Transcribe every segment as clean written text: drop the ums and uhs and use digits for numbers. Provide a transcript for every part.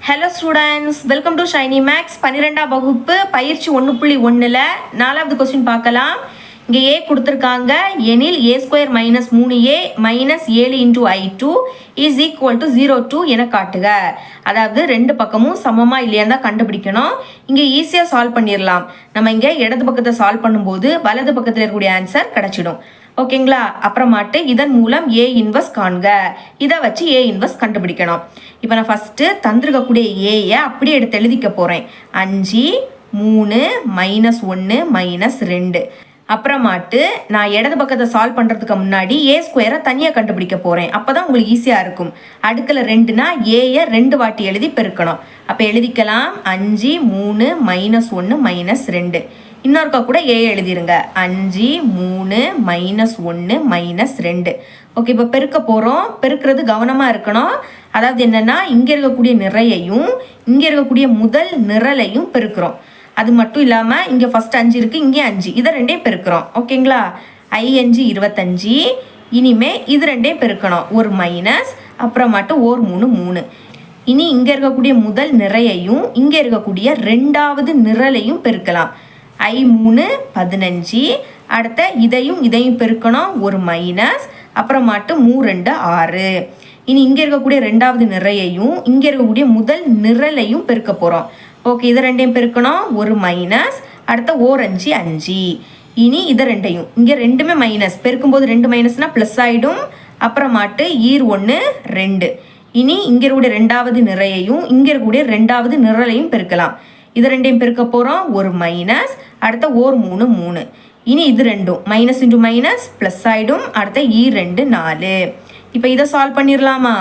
Hello students, welcome to Shiny Max. 12ஆம் வகுப்பு பயிற்சி 1.1ல் 4வது கொஸ்டின் பார்க்கலாம். இங்கே ஏ கொடுத்துருக்காங்க. எனில் a² - 3a - 7 × I2 is equal to 0 என காட்டுக. அதாவது ரெண்டு பக்கமும் சமமாக இல்லையான்னு தான் கண்டுபிடிக்கணும். இங்கே ஈஸியாக சால்வ் பண்ணிடலாம். நம்ம இங்கே இடது பக்கத்தை சால்வ் பண்ணும்போது வலது பக்கத்தில் இருக்கக்கூடிய ஆன்சர் கிடச்சிடும். ஓகேங்களா? அப்புறமாட்டு இதன் மூலம் ஏ இன்வர்ஸ் காண்க. இதை வச்சு ஏ இன்வர்ஸ் கண்டுபிடிக்கணும். இப்போ நான் ஃபஸ்ட்டு தந்திருக்கக்கூடிய ஏயை அப்படியே எடுத்து எழுதிக்க போகிறேன். 5 3 -1 -2. அப்புறமாட்டு நான் இடது பக்கத்தை சால்வ் பண்ணுறதுக்கு முன்னாடி a² தனியாக கண்டுபிடிக்க போகிறேன். அப்போ தான் உங்களுக்கு ஈஸியாக இருக்கும். அடுக்கில் 2னா ஏயை 2 வாட்டி எழுதி பெருக்கணும். அப்போ எழுதிக்கலாம் 5 3 -1 -2. இன்னொருக்கா கூட ஏ எழுதிருங்க. 5 3 -1 -2. ஓகே, இப்போ பெருக்க போகிறோம். பெருக்கிறது கவனமாக இருக்கணும். அதாவது என்னென்னா, இங்கே இருக்கக்கூடிய நிறையையும் இங்கே இருக்கக்கூடிய முதல் நிரலையும் பெருக்கிறோம். அது மட்டும் இல்லாமல் இங்கே ஃபஸ்ட் 5 இருக்குது, இங்கே 5, இதை ரெண்டையும் பெருக்கிறோம். ஓகேங்களா? 5 25. இனிமே இது ரெண்டையும் பெருக்கணும். ஒரு மைனஸ், அப்புறமாட்டு 3 3. இனி இங்கே இருக்கக்கூடிய முதல் நிறையையும் இங்கே இருக்கக்கூடிய ரெண்டாவது நிரலையும் பெருக்கலாம். 3 15. அடுத்த இதையும் பெருக்கணும். ஒரு மைனஸ், அப்புறமாட்டு 2 6. இனி இங்கே இருக்கக்கூடிய ரெண்டாவது நிறையையும் இங்கே இருக்கக்கூடிய முதல் நிரலையும் பெருக்க போகிறோம். ஓகே, இதை ரெண்டையும் பெருக்கணும். ஒரு மைனஸ், அடுத்த 5 5. இனி இதை ரெண்டையும் இங்கே ரெண்டுமே மைனஸ், பெருக்கும்போது 2 மைனஸ்னால் ப்ளஸ் ஆகிடும். அப்புறமாட்டு 1 2. இனி இங்கே இருக்கக்கூடிய ரெண்டாவது நிறையையும் இங்கே இருக்கக்கூடிய ரெண்டாவது நிரலையும் பெருக்கலாம். இது ரெண்டையும் பெருக்க போகிறோம். ஒரு மைனஸ், அடுத்த 3 3. இனி இது ரெண்டும் மைனஸ் இன்ட்டு மைனஸ் ப்ளஸ் ஆகிடும். அடுத்த 2 4. இப்போ இதை சால்வ் பண்ணிடலாமா?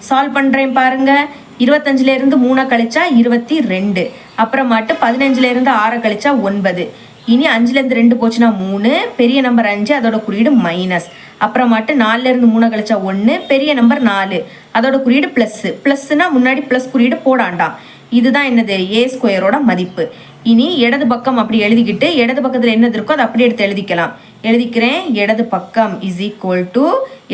சால்வ் பண்ணுறேன் பாருங்கள். 25லேருந்து 3 கழிச்சா 22. அப்புறமாட்டு 15லேருந்து 6 கழிச்சா 9. இனி 5லேருந்து 2 போச்சுன்னா 3, பெரிய நம்பர் 5, அதோட குறியீடு மைனஸ். அப்புறமாட்டு 4லேருந்து 3 கழிச்சா 1, பெரிய நம்பர் 4, அதோட குறியீடு ப்ளஸ்ஸு. ப்ளஸ்ஸுனா முன்னாடி ப்ளஸ் குறியீடு போடாண்டாம். இதுதான் என்னது? a² மதிப்பு. இனி இடது பக்கம் அப்படி எழுதிக்கிட்டு இடது பக்கத்தில் என்னது இருக்கோ அதை அப்படி எடுத்து எழுதிக்கலாம். எழுதிக்கிறேன். இடது பக்கம் இஸ் ஈக்குவல் டு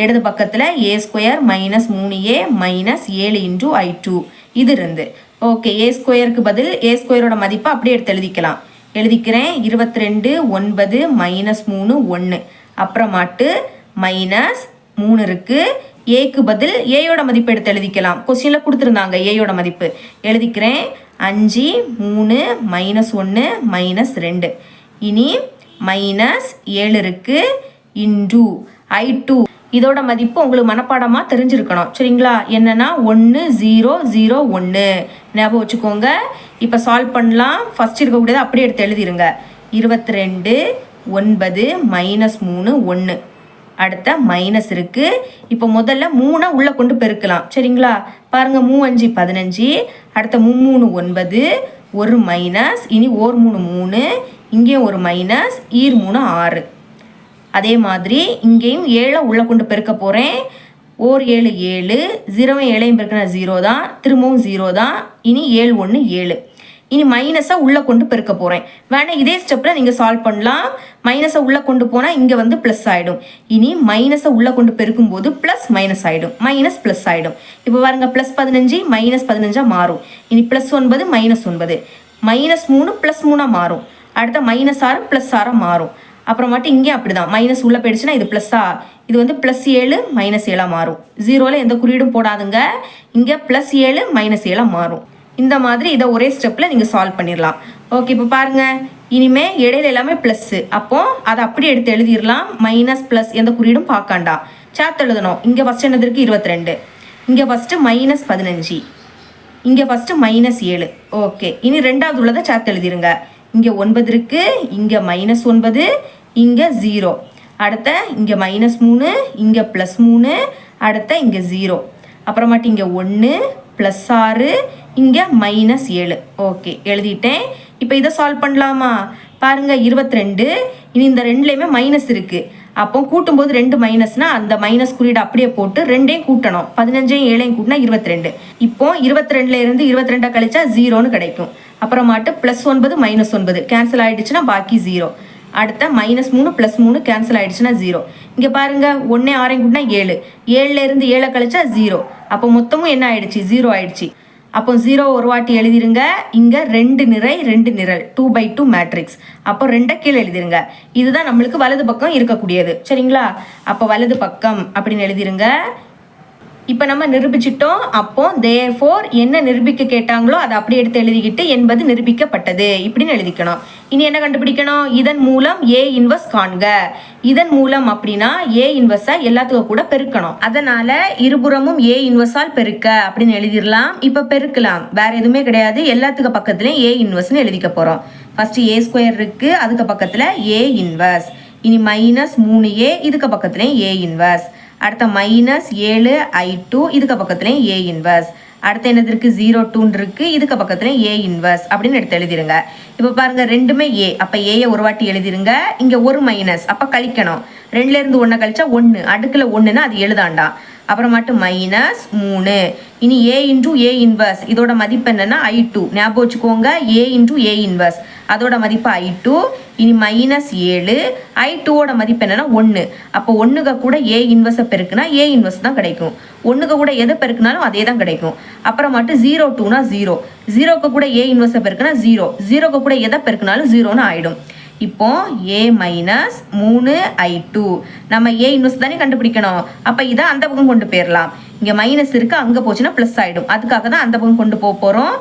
இடது பக்கத்தில் a² - 3a - 7 × I2 இது இருந்து. ஓகே, a²க்கு பதில் a² மதிப்பை அப்படியே எடுத்து எழுதிக்கலாம். எழுதிக்கிறேன். 22 9 -3 1. அப்புறமாட்டு மைனஸ் 3 இருக்குது. ஏக்கு பதில் ஏயோட மதிப்பு எடுத்து எழுதிக்கலாம். கொஸ்டினில் கொடுத்துருந்தாங்க ஏயோட மதிப்பு. எழுதிக்கிறேன். 5 3 -1 -2. இனி -7 இருக்கு இன்டு I2. இதோட மதிப்பு உங்களுக்கு மனப்பாடமாக தெரிஞ்சிருக்கணும். சரிங்களா? என்னன்னா 1 0 0 1 ஞாபகம் வச்சுக்கோங்க. இப்போ சால்வ் பண்ணலாம். ஃபர்ஸ்ட் இருக்கக்கூடியதை அப்படியே எடுத்து எழுதிருங்க. 22 9 -3 1. அடுத்த மைனஸ் இருக்கு. இப்போ முதல்ல 3 உள்ள கொண்டு பெருக்கலாம். சரிங்களா? பாருங்க. 3 5 15. அடுத்த 3 9. ஒரு மைனஸ். இனி 3 3. இங்கேயும் ஒரு மைனஸ். 3 6. அதே மாதிரி இங்கேயும் 7 உள்ள கொண்டு பெருக்க போகிறேன். 7 7. 0 7 பெருக்கினா 0 தான். திரும்பவும் 0 தான். இனி 7 1 7. இனி மைனஸை உள்ளே கொண்டு பெருக்க போகிறேன். வேணால் இதே ஸ்டெப்பில் நீங்கள் சால்வ் பண்ணலாம். மைனஸை உள்ளே கொண்டு போனால் இங்கே வந்து ப்ளஸ் ஆகிடும். இனி மைனஸை உள்ளே கொண்டு பெருக்கும்போது ப்ளஸ் மைனஸ் ஆகிடும். மைனஸ் ப்ளஸ் ஆகிடும். இப்போ பாருங்கள். ப்ளஸ் 15 -15 மாறும். இனி +9 -9. -3 +3 மாறும். அடுத்த -6 +6 மாறும். அப்புறமாட்டு இங்கே அப்படி தான். மைனஸ் உள்ளே போயிடுச்சுன்னா இது ப்ளஸ்ஸா, இது வந்து +7 -7 மாறும். 0ல் எந்த குறியீடும் போடாதுங்க. இங்கே +7 -7 மாறும். இந்த மாதிரி இதை ஒரே ஸ்டெப்பில் நீங்கள் சால்வ் பண்ணிடலாம். ஓகே, இப்போ பாருங்கள். இனிமேல் இடையில எல்லாமே ப்ளஸ்ஸு. அப்போது அதை அப்படியே எடுத்து எழுதிடலாம். மைனஸ் ப்ளஸ் எந்த குறியீடும் பார்க்காண்டாம். சேர்த்து எழுதணும். இங்கே ஃபஸ்ட்டு என்னது இருக்குது? 22. இங்கே ஃபஸ்ட்டு -15. இங்கே ஃபஸ்ட்டு -7. ஓகே, இனி ரெண்டாவது உள்ளதை சேர்த்து எழுதிருங்க. இங்கே 9 இருக்குது. இங்கே -9. இங்கே 0. அடுத்த இங்கே -3. இங்கே +3. அடுத்த இங்கே 0. அப்புறமாட்டி இங்கே 1 +6. இங்கே -7. ஓகே, எழுதிட்டேன். இப்போ இதை சால்வ் பண்ணலாமா? பாருங்கள். 22. இனி இந்த ரெண்டுலேயுமே மைனஸ் இருக்குது. அப்போ கூட்டும்போது 2 மைனஸ்னால் அந்த மைனஸ் குறியீடு அப்படியே போட்டு 2ஐயும் கூட்டணும். 15 7 கூட்டினா 22. இப்போ 22லேருந்து 22 கழிச்சா 0ன்னு கிடைக்கும். அப்புறமாட்டு +9 -9 கேன்சல் ஆகிடுச்சுன்னா பாக்கி 0. அடுத்த -3 +3 கேன்சல் ஆகிடுச்சுன்னா 0. இங்கே பாருங்கள். 1 6 கூட்டினா 7. 7லேருந்து 7 கழிச்சா 0. அப்போ மொத்தமும் என்ன ஆயிடுச்சு? 0 ஆயிடுச்சு. அப்போ 0 ஒரு வாட்டி எழுதிருங்க. இங்கே 2 நிறை 2 நிரல் 2/2 மேட்ரிக்ஸ். அப்போ 2 கீழே எழுதிருங்க. இதுதான் நம்மளுக்கு வலது பக்கம் இருக்கக்கூடியது. சரிங்களா? அப்போ வலது பக்கம் அப்படின்னு எழுதிருங்க. இப்போ நம்ம நிரூபிச்சிட்டோம். அப்போ therefore என்ன நிரூபிக்க கேட்டாங்களோ அதை அப்படியே எடுத்து எழுதிக்கிட்டு என்பது நிரூபிக்கப்பட்டது இப்படின்னு எழுதிக்கணும். இனி என்ன கண்டுபிடிக்கணும்? இதன் மூலம் ஏ இன்வர்ஸ் காண்க. இதன் மூலம் அப்படின்னா ஏ இன்வர்ஸை எல்லாத்துக்கும் கூட பெருக்கணும். அதனால இருபுறமும் ஏ இன்வர்ஸால் பெருக்க அப்படின்னு எழுதிடலாம். இப்போ பெருக்கலாம், வேற எதுவுமே கிடையாது. எல்லாத்துக்கு பக்கத்துலையும் ஏ இன்வர்ஸ்னு எழுதிக்க போகிறோம். ஃபர்ஸ்ட் ஏ ஸ்கொயர் இருக்கு, அதுக்கு பக்கத்தில் ஏ இன்வர்ஸ். இனி -3a இதுக்கு பக்கத்துலையும் ஏ இன்வர்ஸ். அடுத்த -7i2 இதுக்கு பக்கத்துலையும் ஏ இன்வர்ஸ். அடுத்து என்னது இருக்கு? 0,2 இருக்கு, இதுக்கு பக்கத்துலையும் ஏ இன்வர்ஸ் அப்படின்னு எடுத்து எழுதிருங்க. இப்போ பாருங்க ரெண்டுமே ஏ. அப்போ ஏயை ஒரு வாட்டி எழுதிருங்க. இங்கே ஒரு மைனஸ், அப்போ கழிக்கணும். 2ல இருந்து 1 கழிச்சா 1, அடுக்கில் 1ன்னா அது எழுதாண்டா. அப்புறமாட்டு -3. இனி a இன்டூ ஏ இன்வர்ஸ், இதோட மதிப்பு என்னன்னா i2. ஞாபகம் வச்சுக்கோங்க, a இன்டூ ஏ இன்வர்ஸ், அதோட மதிப்பு i2. இனி -7, i2ஓட மதிப்பு என்னன்னா 1. அப்போ 1க்கு கூட ஏ இன்வர்ஸை பெருக்குனா ஏ இன்வர்ஸ் தான் கிடைக்கும். 1க்கு கூட எதை பெருக்குனாலும் அதே தான் கிடைக்கும். அப்புறமாட்டு 0,2னா 0, 0க்கு கூட ஏ இன்வர்ஸை பெருக்குனா 0, 0க்கு கூட எதை பெருக்குனாலும் 0ன்னு ஆயிடும். இப்போ a - 3i2 நம்ம ஏ இன்வர்ஸ் தானே கண்டுபிடிக்கணும். அப்போ இதை அந்த பக்கம் கொண்டு போயிடலாம். இங்கே மைனஸ் இருக்கு, அங்கே போச்சுன்னா ப்ளஸ் ஆகிடும். அதுக்காக தான் அந்த பக்கம் கொண்டு போக போகிறோம்.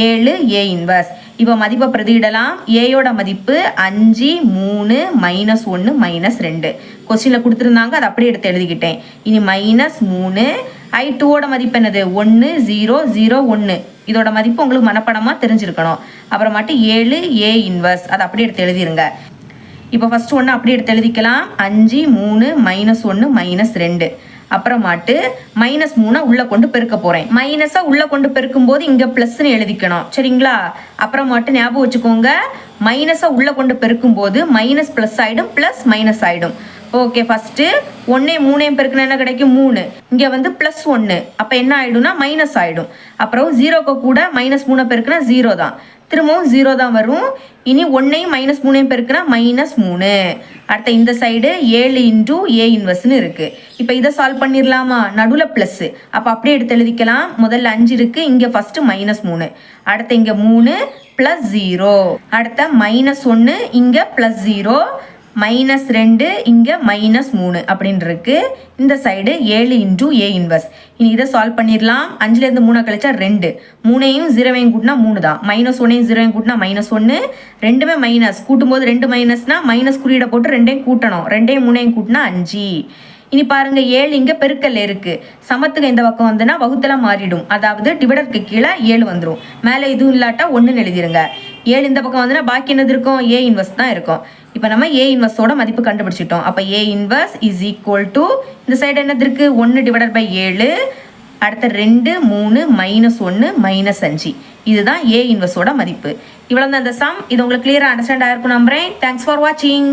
7 ஏ இன்வர்ஸ். இப்போ மதிப்பை பிரதியிடலாம். ஏயோட மதிப்பு 5, 3, -1, -2. கொஸ்டினில் கொடுத்துருந்தாங்க, அதை அப்படியே எடுத்து எழுதிக்கிட்டேன். இனி -3, i2ஓட மதிப்பு என்னது? 1, 0, 0, 1. இதோட மதிப்பு உங்களுக்கு மனப்படமாக தெரிஞ்சிருக்கணும். அப்புறமாட்டு 7 ஏ இன்வர்ஸ், அதை அப்படியே எடுத்து எழுதிருங்க. இப்போ ஃபர்ஸ்ட் ஒன்று அப்படியே எடுத்து எழுதிக்கலாம். 5, 3, -1, -2. அப்புறமாட்டு -3 உள்ளே கொண்டு பெருக்க போகிறேன். மைனஸை உள்ளே கொண்டு பெருக்கும் போது இங்கே ப்ளஸ்ன்னு எழுதிக்கணும். சரிங்களா? அப்புறமாட்டு ஞாபகம் வச்சுக்கோங்க, மைனஸை உள்ளே கொண்டு பெருக்கும் போது மைனஸ் ப்ளஸ் ஆகிடும், ப்ளஸ் மைனஸ் ஆகிடும். ஓகே, ஃபஸ்ட்டு 1 3 பெருக்குனா என்ன கிடைக்கும்? 3. இங்கே வந்து +1, அப்போ என்ன ஆகிடும்னா மைனஸ் ஆகிடும். அப்புறம் 0க்கு கூட -3 பெருக்குனா 0 தான், திரும்பவும் 0 தான் வரும். இனி 1ஐயும் -3 பெருக்குனா -3. அடுத்த இந்த சைடு 7 இன்டூ ஏ இன்வர்ஸ்னு இருக்குது. இப்போ இதை சால்வ் பண்ணிடலாமா? நடுவில் ப்ளஸ்ஸு, அப்போ அப்படியே எடுத்து எழுதிக்கலாம். முதல்ல 5 இருக்குது, இங்கே ஃபஸ்ட்டு -3. அடுத்து இங்கே 3 +0. அடுத்த -1, இங்கே +0, -2, இங்கே -3 அப்படின்னு இருக்கு. இந்த சைடு 7 இன்டூ ஏ இன்வர்ஸ். இனி இதை சால்வ் பண்ணிடலாம். 5லேருந்து 3 கழிச்சா 2, 3ஐயும் 0ஐயும் கூட்டினா 3 தான். -1ஐயும் 0ஐயும் கூட்டினா -1, ரெண்டுமே மைனஸ். கூட்டும்போது 2 மைனஸ்னா மைனஸ் குறியீடை போட்டு 2ஐயும் கூட்டணும். 2ஐயும் 3ஐயும் கூட்டினா 5. இனி பாருங்க 7 இங்கே பெருக்கல் இருக்கு. சமத்துக்கு இந்த பக்கம் வந்துன்னா வகுத்தல மாறிடும். அதாவது டிவைடருக்கு கீழே 7 வந்துடும். மேலே இதுவும் இல்லாட்டா 1ன்னு எழுதிருங்க. 7 இந்த பக்கம் வந்துன்னா பாக்கி என்னது இருக்கும்? ஏ இன்வர்ஸ் தான் இருக்கும். இப்போ நம்ம ஏ இன்வர்ஸோட மதிப்பு கண்டுபிடிச்சிட்டோம். அப்போ A inverse is equal to இந்த சைடு என்னது இருக்கு? 1/7. அடுத்த 2, 3, -1, -5. இதுதான் ஏ இன்வர்ஸோட மதிப்பு. இவ்வளோ தான் இந்த சம். இது உங்களுக்கு கிளியராக அண்டர்ஸ்டாண்ட் ஆயிருக்கும் நம்புறேன். தேங்க்ஸ் ஃபார் வாட்சிங்.